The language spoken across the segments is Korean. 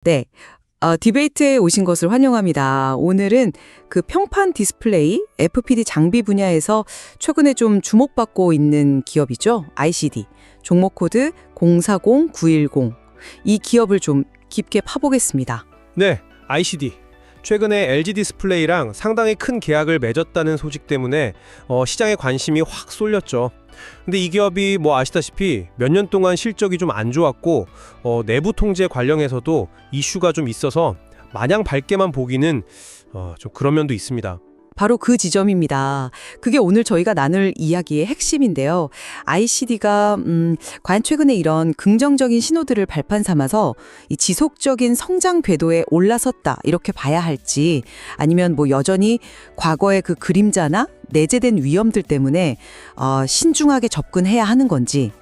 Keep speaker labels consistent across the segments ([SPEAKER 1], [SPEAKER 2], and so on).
[SPEAKER 1] 네. 디베이트에 오신 것을 환영합니다. 오늘은 그 평판 디스플레이, FPD 장비 분야에서 최근에 좀 주목받고 있는 기업이죠. ICD. 종목 코드 040910. 이 기업을 좀 깊게 파보겠습니다.
[SPEAKER 2] 네, ICD. 최근에 LG 디스플레이랑 상당히 큰 계약을 맺었다는 소식 때문에 시장에 관심이 확 쏠렸죠. 근데 이 기업이 아시다시피 몇 년 동안 실적이 좀 안 좋았고 내부 통제 관련해서도 이슈가 좀 있어서 마냥 밝게만 보기는 좀 그런 면도 있습니다.
[SPEAKER 1] 바로 그 지점입니다. 그게 오늘 저희가 나눌 이야기의 핵심인데요. ICD가 과연 최근에 이런 긍정적인 신호들을 발판 삼아서 이 지속적인 성장 궤도에 올라섰다 이렇게 봐야 할지, 아니면 여전히 과거의 그 그림자나 내재된 위험들 때문에 신중하게 접근해야 하는 건지.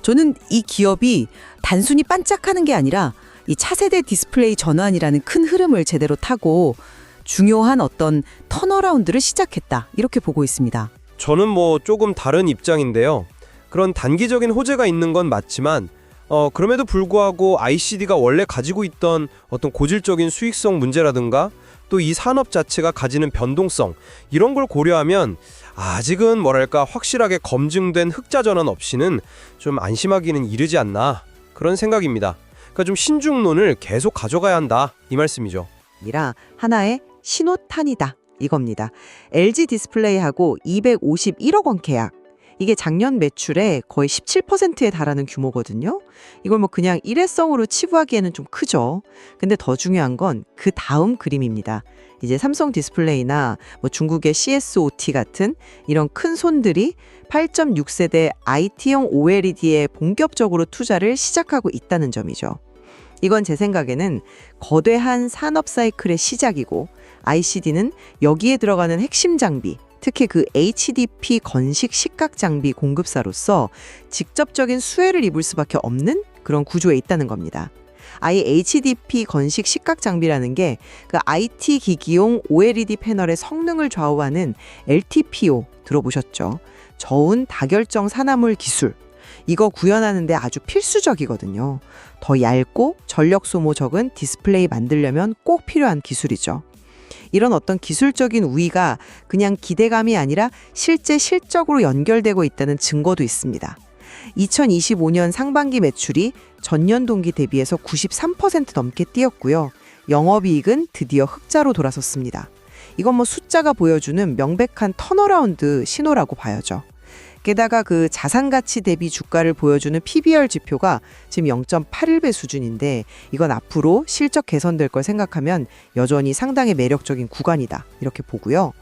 [SPEAKER 1] 저는 이 기업이 단순히 반짝하는 게 아니라 이 차세대 디스플레이 전환이라는 큰 흐름을 제대로 타고 중요한 어떤 턴어라운드를 시작했다, 이렇게 보고 있습니다.
[SPEAKER 2] 저는 조금 다른 입장인데요. 그런 단기적인 호재가 있는 건 맞지만 그럼에도 불구하고 ICD가 원래 가지고 있던 어떤 고질적인 수익성 문제라든가 또 이 산업 자체가 가지는 변동성, 이런 걸 고려하면 아직은 확실하게 검증된 흑자 전환 없이는 좀 안심하기는 이르지 않나, 그런 생각입니다. 그러니까 좀 신중론을 계속 가져가야 한다, 이 말씀이죠.
[SPEAKER 3] 아니라 하나의 신호탄이다, 이겁니다. LG 디스플레이하고 251억 원 계약. 이게 작년 매출의 거의 17%에 달하는 규모거든요. 이걸 그냥 일회성으로 치부하기에는 좀 크죠. 근데 더 중요한 건 그 다음 그림입니다. 이제 삼성 디스플레이나 중국의 CSOT 같은 이런 큰 손들이 8.6세대 IT형 OLED에 본격적으로 투자를 시작하고 있다는 점이죠. 이건 제 생각에는 거대한 산업 사이클의 시작이고, ICD는 여기에 들어가는 핵심 장비, 특히 그 HDP 건식 식각 장비 공급사로서 직접적인 수혜를 입을 수밖에 없는 그런 구조에 있다는 겁니다. 아예 HDP 건식 식각 장비라는 게 그 IT 기기용 OLED 패널의 성능을 좌우하는 LTPO 들어보셨죠? 저온 다결정 산화물 기술. 이거 구현하는데 아주 필수적이거든요. 더 얇고 전력 소모 적은 디스플레이 만들려면 꼭 필요한 기술이죠. 이런 어떤 기술적인 우위가 그냥 기대감이 아니라 실제 실적으로 연결되고 있다는 증거도 있습니다. 2025년 상반기 매출이 전년 동기 대비해서 93% 넘게 뛰었고요. 영업이익은 드디어 흑자로 돌아섰습니다. 이건 숫자가 보여주는 명백한 턴어라운드 신호라고 봐야죠. 게다가 그 자산가치 대비 주가를 보여주는 PBR 지표가 지금 0.81배 수준인데, 이건 앞으로 실적 개선될 걸 생각하면 여전히 상당히 매력적인 구간이다, 이렇게 보고요.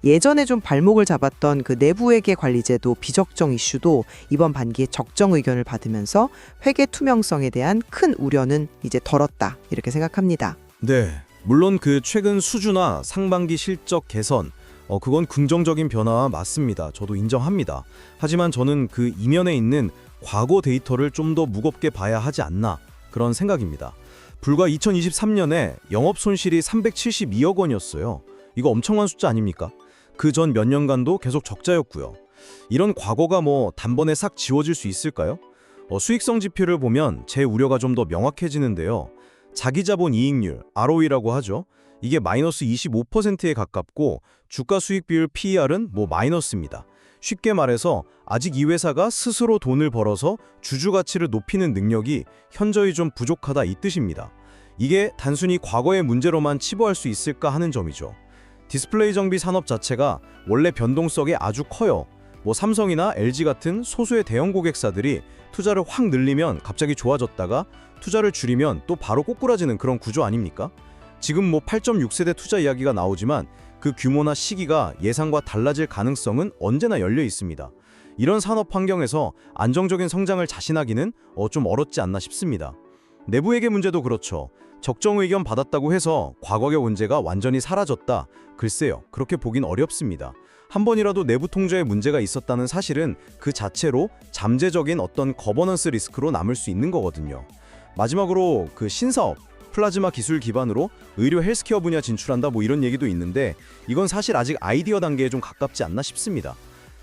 [SPEAKER 3] 예전에 좀 발목을 잡았던 그 내부회계 관리제도 비적정 이슈도 이번 반기에 적정 의견을 받으면서 회계 투명성에 대한 큰 우려는 이제 덜었다, 이렇게 생각합니다.
[SPEAKER 4] 네, 물론 그 최근 수주나 상반기 실적 개선, 그건 긍정적인 변화 맞습니다. 저도 인정합니다. 하지만 저는 그 이면에 있는 과거 데이터를 좀 더 무겁게 봐야 하지 않나, 그런 생각입니다. 불과 2023년에 영업 손실이 372억 원이었어요. 이거 엄청난 숫자 아닙니까? 그 전 몇 년간도 계속 적자였고요. 이런 과거가 단번에 싹 지워질 수 있을까요? 수익성 지표를 보면 제 우려가 좀 더 명확해지는데요. 자기자본 이익률, ROE라고 하죠. 이게 마이너스 25%에 가깝고 주가 수익 비율 PER은 마이너스입니다. 쉽게 말해서 아직 이 회사가 스스로 돈을 벌어서 주주 가치를 높이는 능력이 현저히 좀 부족하다, 이 뜻입니다. 이게 단순히 과거의 문제로만 치부할 수 있을까 하는 점이죠. 디스플레이 정비 산업 자체가 원래 변동성이 아주 커요. 삼성이나 LG 같은 소수의 대형 고객사들이 투자를 확 늘리면 갑자기 좋아졌다가 투자를 줄이면 또 바로 꼬꾸라지는 그런 구조 아닙니까? 지금 8.6세대 투자 이야기가 나오지만 그 규모나 시기가 예상과 달라질 가능성은 언제나 열려 있습니다. 이런 산업 환경에서 안정적인 성장을 자신하기는 좀 어렵지 않나 싶습니다. 내부회계 문제도 그렇죠. 적정 의견 받았다고 해서 과거의 문제가 완전히 사라졌다? 글쎄요, 그렇게 보긴 어렵습니다. 한 번이라도 내부 통제에 문제가 있었다는 사실은 그 자체로 잠재적인 어떤 거버넌스 리스크로 남을 수 있는 거거든요. 마지막으로 그 신사업, 플라즈마 기술 기반으로 의료 헬스케어 분야 진출한다, 이런 얘기도 있는데 이건 사실 아직 아이디어 단계에 좀 가깝지 않나 싶습니다.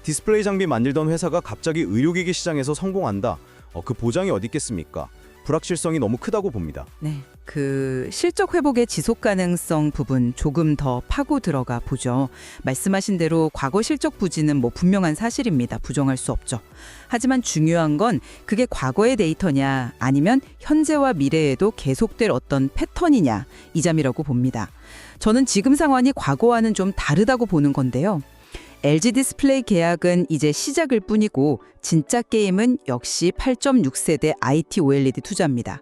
[SPEAKER 4] 디스플레이 장비 만들던 회사가 갑자기 의료기기 시장에서 성공한다, 그 보장이 어디 있겠습니까? 불확실성이 너무 크다고 봅니다.
[SPEAKER 1] 네. 그 실적 회복의 지속 가능성 부분 조금 더 파고 들어가 보죠. 말씀하신 대로 과거 실적 부진은 뭐 분명한 사실입니다. 부정할 수 없죠. 하지만 중요한 건 그게 과거의 데이터냐 아니면 현재와 미래에도 계속될 어떤 패턴이냐 이 점이라고 봅니다. 저는 지금 상황이 과거와는 좀 다르다고 보는 건데요. LG 디스플레이 계약은 이제 시작일 뿐이고 진짜 게임은 역시 8.6세대 IT OLED 투자입니다.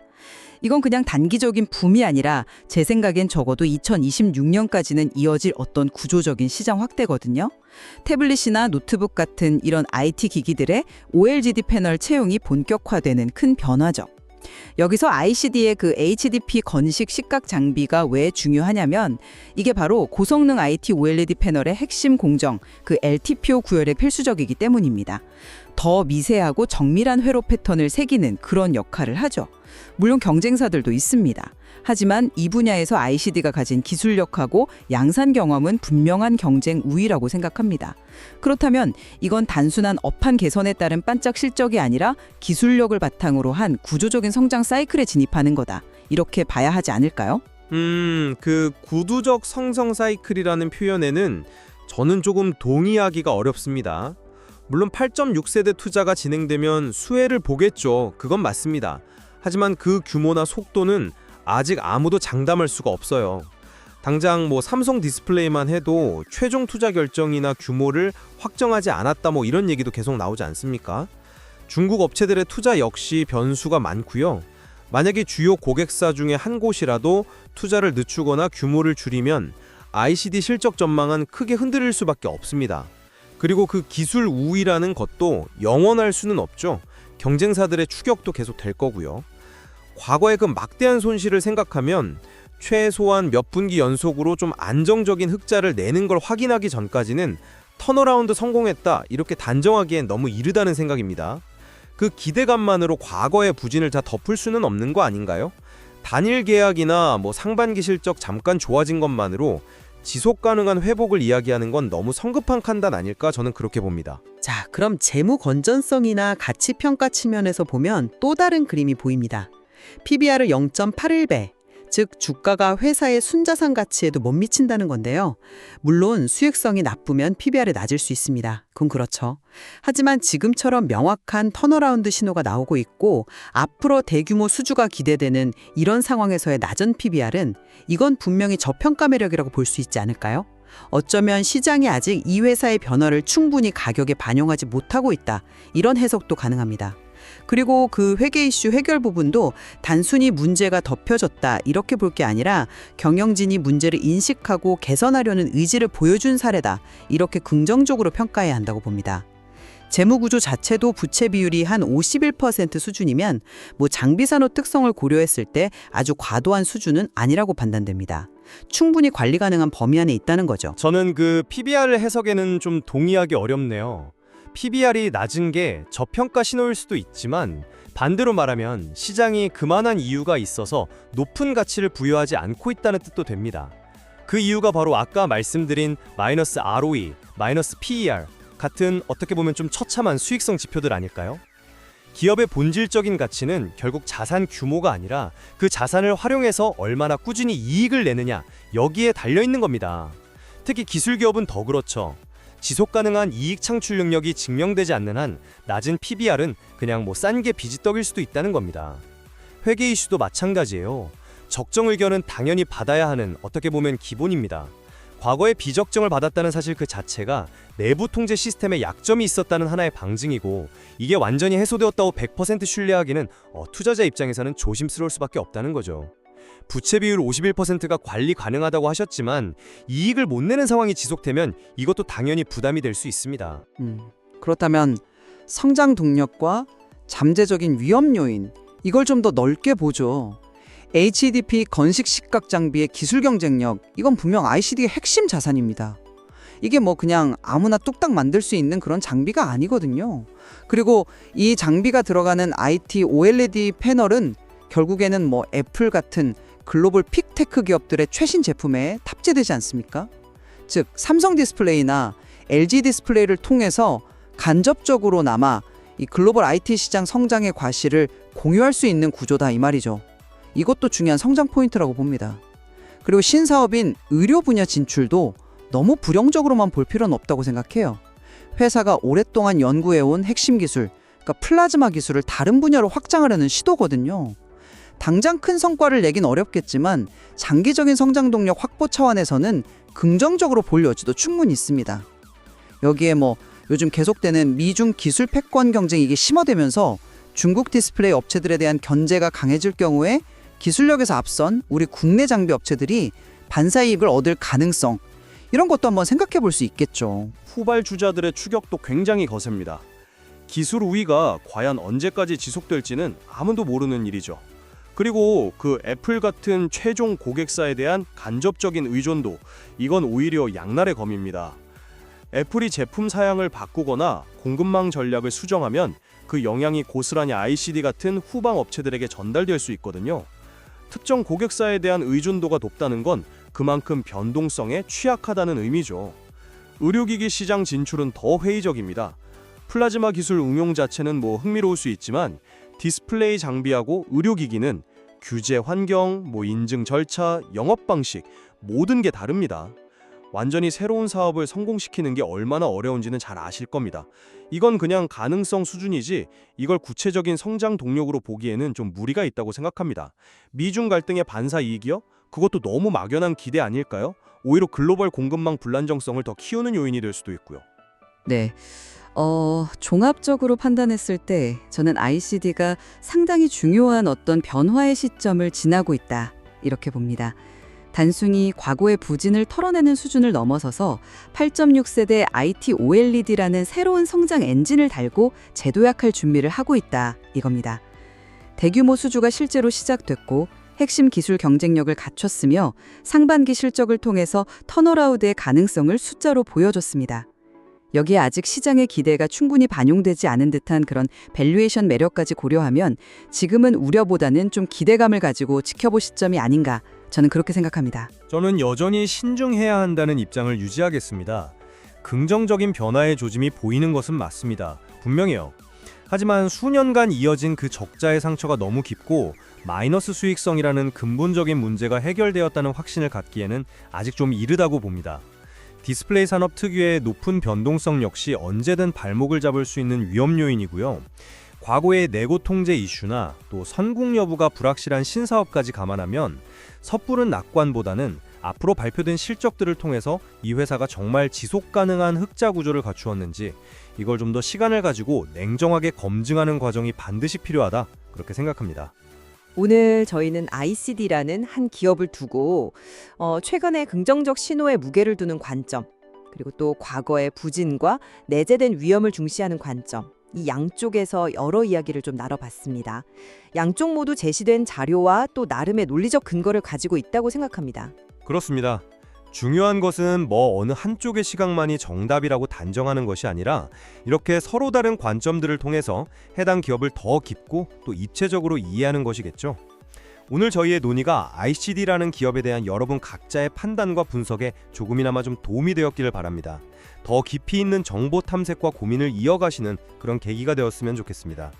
[SPEAKER 1] 이건 그냥 단기적인 붐이 아니라 제 생각엔 적어도 2026년까지는 이어질 어떤 구조적인 시장 확대거든요. 태블릿이나 노트북 같은 이런 IT 기기들의 OLED 패널 채용이 본격화되는 큰 변화죠. 여기서 ICD의 그 HDP 건식 시각 장비가 왜 중요하냐면 이게 바로 고성능 IT OLED 패널의 핵심 공정, 그 LTPO 구현에 필수적이기 때문입니다. 더 미세하고 정밀한 회로 패턴을 새기는 그런 역할을 하죠. 물론 경쟁사들도 있습니다. 하지만 이 분야에서 ICD가 가진 기술력하고 양산 경험은 분명한 경쟁 우위라고 생각합니다. 그렇다면 이건 단순한 업황 개선에 따른 반짝 실적이 아니라 기술력을 바탕으로 한 구조적인 성장 사이클에 진입하는 거다. 이렇게 봐야 하지 않을까요?
[SPEAKER 2] 그 구두적 성장 사이클이라는 표현에는 저는 조금 동의하기가 어렵습니다. 물론 8.6세대 투자가 진행되면 수혜를 보겠죠. 그건 맞습니다. 하지만 그 규모나 속도는 아직 아무도 장담할 수가 없어요. 당장 뭐 삼성 디스플레이만 해도 최종 투자 결정이나 규모를 확정하지 않았다 뭐 이런 얘기도 계속 나오지 않습니까? 중국 업체들의 투자 역시 변수가 많고요. 만약에 주요 고객사 중에 한 곳이라도 투자를 늦추거나 규모를 줄이면 ICD 실적 전망은 크게 흔들릴 수밖에 없습니다. 그리고 그 기술 우위라는 것도 영원할 수는 없죠. 경쟁사들의 추격도 계속 될 거고요. 과거의 그 막대한 손실을 생각하면 최소한 몇 분기 연속으로 좀 안정적인 흑자를 내는 걸 확인하기 전까지는 턴어라운드 성공했다 이렇게 단정하기엔 너무 이르다는 생각입니다. 그 기대감만으로 과거의 부진을 다 덮을 수는 없는 거 아닌가요? 단일 계약이나 뭐 상반기 실적 잠깐 좋아진 것만으로 지속 가능한 회복을 이야기하는 건 너무 성급한 판단 아닐까 저는 그렇게 봅니다.
[SPEAKER 3] 자, 그럼 재무 건전성이나 가치 평가 측면에서 보면 또 다른 그림이 보입니다. PBR을 0.81배, 즉 주가가 회사의 순자산 가치에도 못 미친다는 건데요. 물론 수익성이 나쁘면 PBR이 낮을 수 있습니다. 그건 그렇죠. 하지만 지금처럼 명확한 턴어라운드 신호가 나오고 있고 앞으로 대규모 수주가 기대되는 이런 상황에서의 낮은 PBR은 이건 분명히 저평가 매력이라고 볼 수 있지 않을까요? 어쩌면 시장이 아직 이 회사의 변화를 충분히 가격에 반영하지 못하고 있다. 이런 해석도 가능합니다. 그리고 그 회계 이슈 해결 부분도 단순히 문제가 덮여졌다 이렇게 볼 게 아니라 경영진이 문제를 인식하고 개선하려는 의지를 보여준 사례다 이렇게 긍정적으로 평가해야 한다고 봅니다. 재무구조 자체도 부채 비율이 한 51% 수준이면 뭐 장비산업 특성을 고려했을 때 아주 과도한 수준은 아니라고 판단됩니다. 충분히 관리 가능한 범위 안에 있다는 거죠.
[SPEAKER 5] 저는 그 PBR 해석에는 좀 동의하기 어렵네요. PBR이 낮은 게 저평가 신호일 수도 있지만 반대로 말하면 시장이 그만한 이유가 있어서 높은 가치를 부여하지 않고 있다는 뜻도 됩니다. 그 이유가 바로 아까 말씀드린 마이너스 ROE, 마이너스 PER 같은 어떻게 보면 좀 처참한 수익성 지표들 아닐까요? 기업의 본질적인 가치는 결국 자산 규모가 아니라 그 자산을 활용해서 얼마나 꾸준히 이익을 내느냐 여기에 달려있는 겁니다. 특히 기술 기업은 더 그렇죠. 지속 가능한 이익 창출 능력이 증명되지 않는 한 낮은 PBR은 그냥 뭐 싼 게 비지떡일 수도 있다는 겁니다. 회계 이슈도 마찬가지예요. 적정 의견은 당연히 받아야 하는 어떻게 보면 기본입니다. 과거에 비적정을 받았다는 사실 그 자체가 내부 통제 시스템에 약점이 있었다는 하나의 방증이고 이게 완전히 해소되었다고 100% 신뢰하기는 투자자 입장에서는 조심스러울 수밖에 없다는 거죠. 부채 비율 51%가 관리 가능하다고 하셨지만 이익을 못 내는 상황이 지속되면 이것도 당연히 부담이 될 수 있습니다.
[SPEAKER 3] 그렇다면 성장 동력과 잠재적인 위험 요인 이걸 좀 더 넓게 보죠. HDP 건식 시각 장비의 기술 경쟁력 이건 분명 ICD의 핵심 자산입니다. 이게 뭐 그냥 아무나 뚝딱 만들 수 있는 그런 장비가 아니거든요. 그리고 이 장비가 들어가는 IT OLED 패널은 결국에는 뭐 애플 같은 글로벌 픽테크 기업들의 최신 제품에 탑재되지 않습니까? 즉 삼성 디스플레이나 LG 디스플레이를 통해서 간접적으로나마
[SPEAKER 6] 이 글로벌 IT 시장 성장의 과실을 공유할 수 있는 구조다 이 말이죠. 이것도 중요한 성장 포인트라고 봅니다. 그리고 신사업인 의료 분야 진출도 너무 부정적으로만 볼 필요는 없다고 생각해요. 회사가 오랫동안 연구해온 핵심 기술, 그러니까 플라즈마 기술을 다른 분야로 확장하려는 시도거든요. 당장 큰 성과를 내긴 어렵겠지만 장기적인 성장 동력 확보 차원에서는 긍정적으로 볼 여지도 충분히 있습니다. 여기에 요즘 계속되는 미중 기술 패권 경쟁이 이게 심화되면서 중국 디스플레이 업체들에 대한 견제가 강해질 경우에 기술력에서 앞선 우리 국내 장비 업체들이 반사이익을 얻을 가능성, 이런 것도 한번 생각해 볼 수 있겠죠.
[SPEAKER 4] 후발주자들의 추격도 굉장히 거셉니다. 기술 우위가 과연 언제까지 지속될지는 아무도 모르는 일이죠. 그리고 그 애플 같은 최종 고객사에 대한 간접적인 의존도, 이건 오히려 양날의 검입니다. 애플이 제품 사양을 바꾸거나 공급망 전략을 수정하면 그 영향이 고스란히 ICD 같은 후방 업체들에게 전달될 수 있거든요. 특정 고객사에 대한 의존도가 높다는 건 그만큼 변동성에 취약하다는 의미죠. 의료기기 시장 진출은 더 회의적입니다. 플라즈마 기술 응용 자체는 흥미로울 수 있지만 디스플레이 장비하고 의료기기는 규제 환경, 인증 절차, 영업 방식 모든 게 다릅니다. 완전히 새로운 사업을 성공시키는 게 얼마나 어려운지는 잘 아실 겁니다. 이건 그냥 가능성 수준이지 이걸 구체적인 성장 동력으로 보기에는 좀 무리가 있다고 생각합니다. 미중 갈등의 반사 이익이요? 그것도 너무 막연한 기대 아닐까요? 오히려 글로벌 공급망 불안정성을 더 키우는 요인이 될 수도 있고요.
[SPEAKER 1] 네. 종합적으로 판단했을 때 저는 ICD가 상당히 중요한 어떤 변화의 시점을 지나고 있다, 이렇게 봅니다. 단순히 과거의 부진을 털어내는 수준을 넘어서서 8.6세대 IT OLED라는 새로운 성장 엔진을 달고 재도약할 준비를 하고 있다, 이겁니다. 대규모 수주가 실제로 시작됐고 핵심 기술 경쟁력을 갖췄으며 상반기 실적을 통해서 턴어라운드의 가능성을 숫자로 보여줬습니다. 여기에 아직 시장의 기대가 충분히 반영되지 않은 듯한 그런 밸류에이션 매력까지 고려하면 지금은 우려보다는 좀 기대감을 가지고 지켜볼 시점이 아닌가, 저는 그렇게 생각합니다.
[SPEAKER 5] 저는 여전히 신중해야 한다는 입장을 유지하겠습니다. 긍정적인 변화의 조짐이 보이는 것은 맞습니다. 분명해요. 하지만 수년간 이어진 그 적자의 상처가 너무 깊고 마이너스 수익성이라는 근본적인 문제가 해결되었다는 확신을 갖기에는 아직 좀 이르다고 봅니다. 디스플레이 산업 특유의 높은 변동성 역시 언제든 발목을 잡을 수 있는 위험 요인이고요. 과거의 내고 통제 이슈나 또 선국 여부가 불확실한 신사업까지 감안하면 섣부른 낙관보다는 앞으로 발표된 실적들을 통해서 이 회사가 정말 지속 가능한 흑자 구조를 갖추었는지 이걸 좀 더 시간을 가지고 냉정하게 검증하는 과정이 반드시 필요하다, 그렇게 생각합니다.
[SPEAKER 3] 오늘 저희는 ICD라는 한 기업을 두고 최근에 긍정적 신호에 무게를 두는 관점, 그리고 또 과거의 부진과 내재된 위험을 중시하는 관점, 이 양쪽에서 여러 이야기를 좀 나눠봤습니다. 양쪽 모두 제시된 자료와 또 나름의 논리적 근거를 가지고 있다고 생각합니다.
[SPEAKER 5] 그렇습니다. 중요한 것은 어느 한쪽의 시각만이 정답이라고 단정하는 것이 아니라 이렇게 서로 다른 관점들을 통해서 해당 기업을 더 깊고 또 입체적으로 이해하는 것이겠죠. 오늘 저희의 논의가 ICD라는 기업에 대한 여러분 각자의 판단과 분석에 조금이나마 좀 도움이 되었기를 바랍니다. 더 깊이 있는 정보 탐색과 고민을 이어가시는 그런 계기가 되었으면 좋겠습니다.